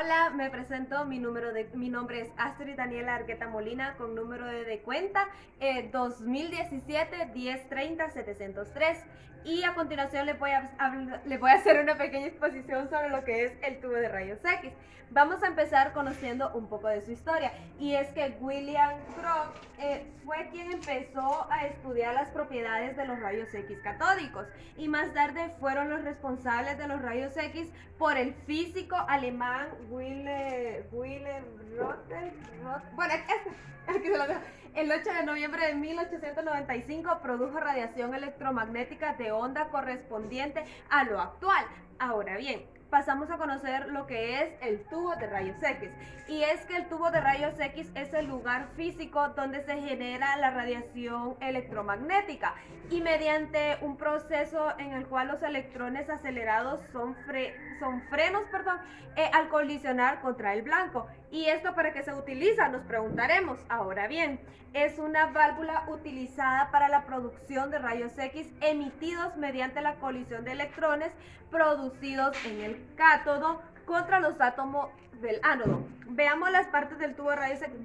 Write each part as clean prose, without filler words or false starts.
Hola, me presento, mi nombre es Astrid Daniela Argueta Molina con número de cuenta 2017-1030-703 y a continuación le voy a hacer una pequeña exposición sobre lo que es el tubo de rayos X. Vamos a empezar conociendo un poco de su historia y es que William Crookes fue quien empezó a estudiar las propiedades de los rayos X catódicos y más tarde fueron los responsables de los rayos X por el físico alemán Wilhelm Röntgen. Bueno, aquí se lo dejo. El 8 de noviembre de 1895 produjo radiación electromagnética de onda correspondiente a lo actual. Ahora bien, pasamos a conocer lo que es el tubo de rayos X. Y es que el tubo de rayos X es el lugar físico donde se genera la radiación electromagnética y mediante un proceso en el cual los electrones acelerados son frenos al colisionar contra el blanco. ¿Y esto para qué se utiliza? Nos preguntaremos. Ahora bien, es una válvula utilizada para la producción de rayos X emitidos mediante la colisión de electrones producidos en el cátodo contra los átomos del ánodo. Veamos las partes del tubo de rayos X.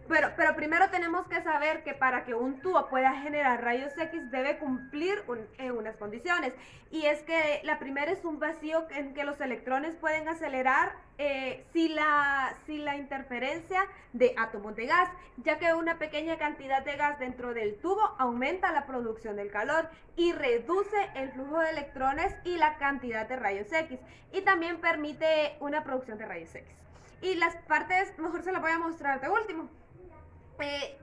Pero primero tenemos que saber que para que un tubo pueda generar rayos X debe cumplir unas condiciones. Y es que la primera es un vacío en que los electrones pueden acelerar si la interferencia de átomos de gas, ya que una pequeña cantidad de gas dentro del tubo aumenta la producción del calor y reduce el flujo de electrones y la cantidad de rayos X. Y también permite una producción de rayos X. Y las partes, mejor se las voy a mostrar de último.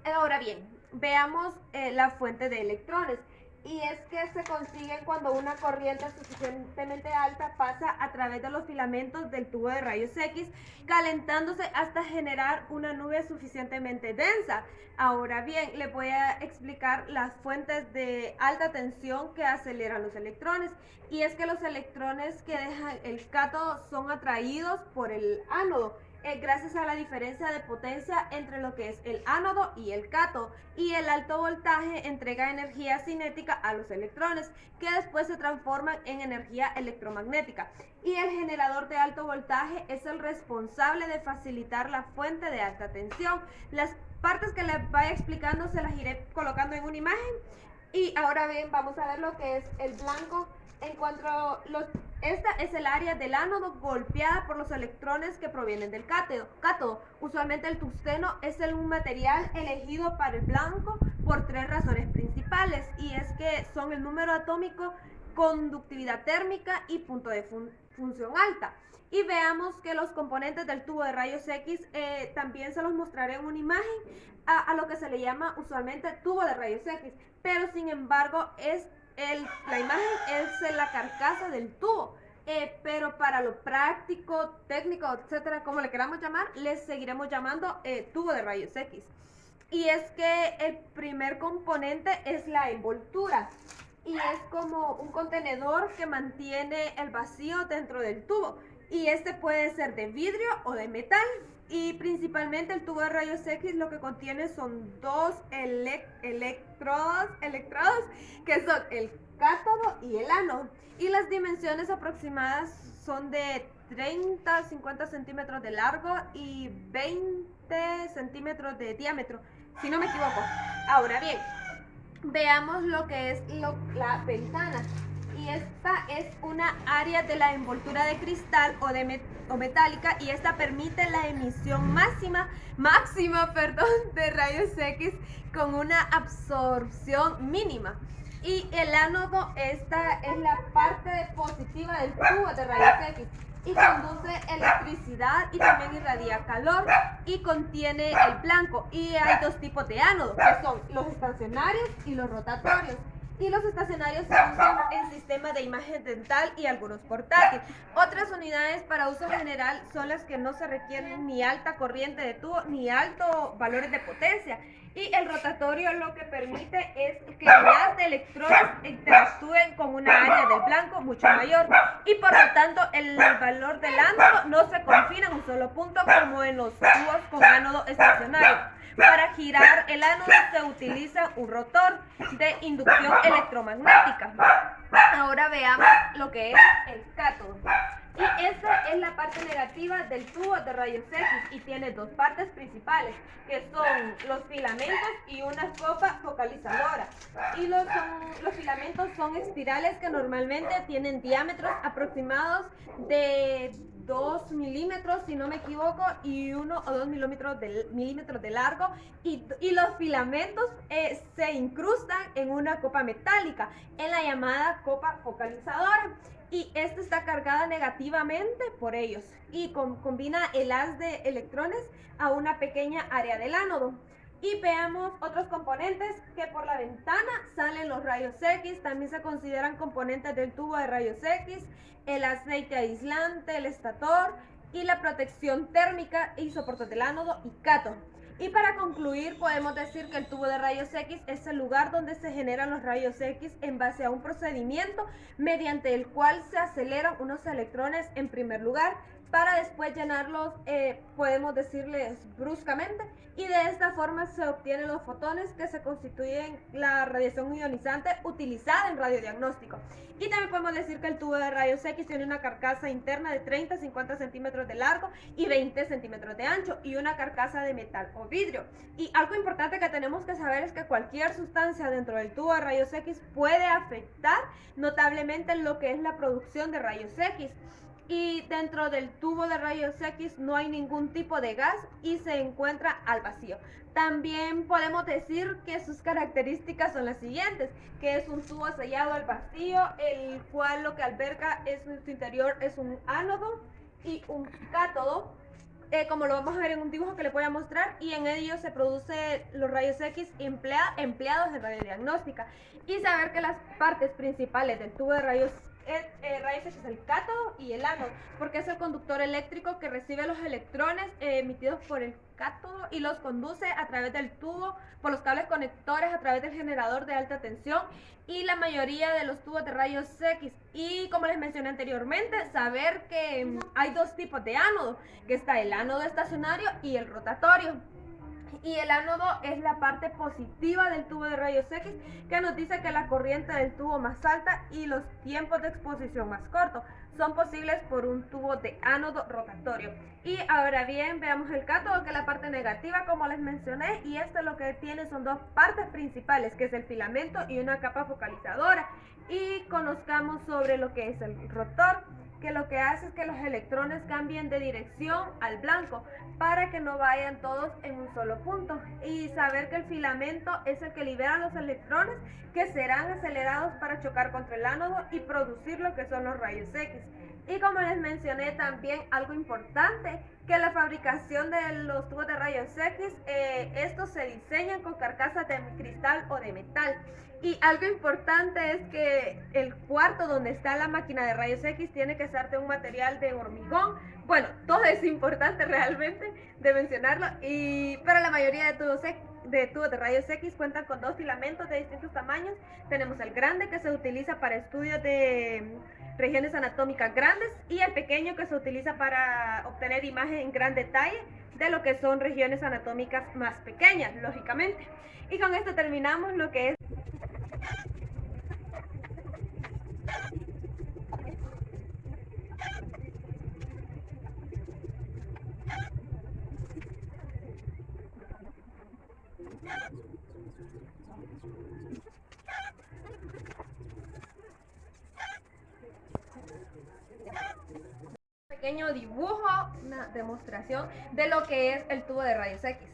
Ahora bien, veamos la fuente de electrones. Y es que se consiguen cuando una corriente suficientemente alta pasa a través de los filamentos del tubo de rayos X, calentándose hasta generar una nube suficientemente densa. Ahora bien, les voy a explicar las fuentes de alta tensión que aceleran los electrones. Y es que los electrones que dejan el cátodo son atraídos por el ánodo. Gracias a la diferencia de potencia entre lo que es el ánodo y el cátodo, y el alto voltaje entrega energía cinética a los electrones que después se transforman en energía electromagnética, y el generador de alto voltaje es el responsable de facilitar la fuente de alta tensión. Las partes que les vaya explicando se las iré colocando en una imagen. Y ahora bien, vamos a ver lo que es el blanco. Esta es el área del ánodo golpeada por los electrones que provienen del cátodo. Usualmente el tungsteno es un material elegido para el blanco por tres razones principales, y es que son el número atómico, conductividad térmica y punto de función alta. Y veamos que los componentes del tubo de rayos X también se los mostraré en una imagen a lo que se le llama usualmente tubo de rayos X, pero sin embargo la imagen es la carcasa del tubo. Pero para lo práctico, técnico, etcétera, como le queramos llamar, les seguiremos llamando tubo de rayos X. Y es que el primer componente es la envoltura, y es como un contenedor que mantiene el vacío dentro del tubo, y este puede ser de vidrio o de metal. Y principalmente el tubo de rayos X lo que contiene son dos electrodos que son el cátodo y el ánodo, y las dimensiones aproximadas son de 30-50 centímetros de largo y 20 centímetros de diámetro, si no me equivoco. Ahora bien, veamos lo que es la ventana. Y esta es una área de la envoltura de cristal o metálica, y esta permite la emisión máxima de rayos X con una absorción mínima. Y el ánodo, esta es la parte positiva del tubo de rayos X, y conduce electricidad y también irradia calor, y contiene el blanco. Y hay dos tipos de ánodo, que son los estacionarios y los rotatorios. Y los estacionarios se usan en sistemas de imagen dental y algunos portátiles. Otras unidades para uso general son las que no se requieren ni alta corriente de tubo ni altos valores de potencia. Y el rotatorio lo que permite es que las de electrones interactúen con una área del blanco mucho mayor, y por lo tanto el valor del ánodo no se confinan solo punto como en los tubos con ánodo estacionario. Para girar el ánodo se utiliza un rotor de inducción electromagnética. Ahora veamos lo que es el cátodo. Y esta es la parte negativa del tubo de rayos X y tiene dos partes principales, que son los filamentos y una copa focalizadora. Y los filamentos son espirales que normalmente tienen diámetros aproximados de 2 milímetros, si no me equivoco, y 1 o 2 milímetros de largo. Y los filamentos se incrustan en una copa metálica, en la llamada copa focalizadora. Y esta está cargada negativamente por ellos y combina el haz de electrones a una pequeña área del ánodo. Y veamos otros componentes que por la ventana salen los rayos X, también se consideran componentes del tubo de rayos X, el aceite aislante, el estator y la protección térmica y soportes del ánodo y cátodo. Y para concluir, podemos decir que el tubo de rayos X es el lugar donde se generan los rayos X en base a un procedimiento mediante el cual se aceleran unos electrones en primer lugar para después llenarlos, podemos decirles bruscamente, y de esta forma se obtienen los fotones que se constituyen la radiación ionizante utilizada en radiodiagnóstico. Y también podemos decir que el tubo de rayos X tiene una carcasa interna de 30-50 centímetros de largo y 20 centímetros de ancho y una carcasa de metal o vidrio. Y algo importante que tenemos que saber es que cualquier sustancia dentro del tubo de rayos X puede afectar notablemente lo que es la producción de rayos X. Y dentro del tubo de rayos X no hay ningún tipo de gas y se encuentra al vacío. También podemos decir que sus características son las siguientes, que es un tubo sellado al vacío, el cual lo que alberga en su interior es un ánodo y un cátodo, como lo vamos a ver en un dibujo que les voy a mostrar, y en ello se producen los rayos X empleados en radiodiagnóstica. Y saber que las partes principales del tubo de rayos X es el cátodo y el ánodo, porque es el conductor eléctrico que recibe los electrones emitidos por el cátodo y los conduce a través del tubo, por los cables conectores, a través del generador de alta tensión y la mayoría de los tubos de rayos X. Y como les mencioné anteriormente, saber que hay dos tipos de ánodo, que está el ánodo estacionario y el rotatorio. Y el ánodo es la parte positiva del tubo de rayos X, que nos dice que la corriente del tubo más alta y los tiempos de exposición más cortos son posibles por un tubo de ánodo rotatorio. Y ahora bien, veamos el cátodo, que es la parte negativa, como les mencioné, y esto lo que tiene son dos partes principales, que es el filamento y una capa focalizadora. Y conozcamos sobre lo que es el rotor, que lo que hace es que los electrones cambien de dirección al blanco para que no vayan todos en un solo punto, y saber que el filamento es el que libera los electrones que serán acelerados para chocar contra el ánodo y producir lo que son los rayos X. Y como les mencioné también algo importante, que la fabricación de los tubos de rayos X, estos se diseñan con carcasas de cristal o de metal. Y algo importante es que el cuarto donde está la máquina de rayos X tiene que ser de un material de hormigón. Bueno, todo es importante realmente de mencionarlo, pero la mayoría de tubos de rayos X cuentan con dos filamentos de distintos tamaños. Tenemos el grande, que se utiliza para estudios de regiones anatómicas grandes, y el pequeño, que se utiliza para obtener imagen en gran detalle de lo que son regiones anatómicas más pequeñas, lógicamente. Y con esto terminamos lo que es pequeño dibujo, una demostración de lo que es el tubo de rayos X.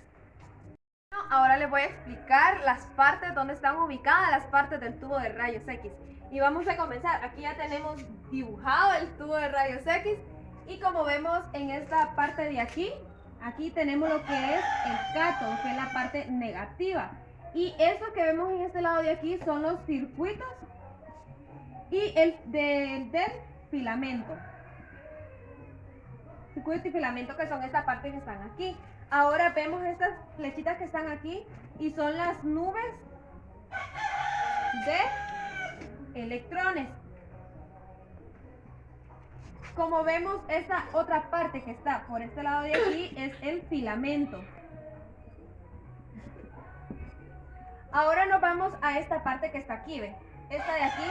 Ahora les voy a explicar las partes donde están ubicadas las partes del tubo de rayos X. Y vamos a comenzar. Aquí ya tenemos dibujado el tubo de rayos X, y como vemos en esta parte de aquí tenemos lo que es el cátodo, que es la parte negativa. Y esto que vemos en este lado de aquí son los circuitos y el del filamento. Circuito y filamento, que son esta parte que están aquí. Ahora vemos estas flechitas que están aquí y son las nubes de electrones. como vemos, esta otra parte que está por este lado de aquí es el filamento. Ahora nos vamos a esta parte que está aquí, ¿ven? Esta de aquí.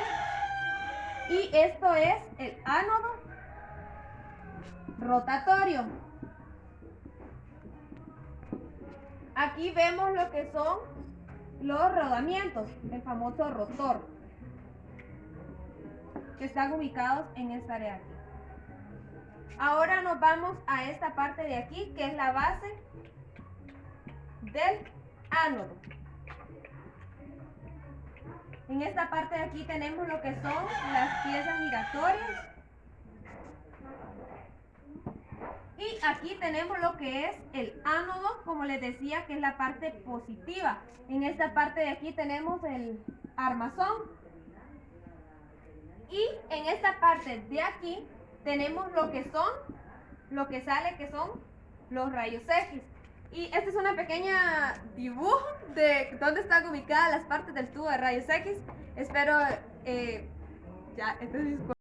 Y esto es el ánodo rotatorio. Aquí vemos lo que son los rodamientos, el famoso rotor, que están ubicados en esta área de aquí. Ahora nos vamos a esta parte de aquí, que es la base del ánodo. En esta parte de aquí tenemos lo que son las piezas giratorias. Y aquí tenemos lo que es el ánodo, como les decía, que es la parte positiva. En esta parte de aquí tenemos el armazón. Y en esta parte de aquí tenemos lo que son, lo que sale, que son los rayos X. Y este es una pequeña dibujo de dónde están ubicadas las partes del tubo de rayos X. Espero, ya, este es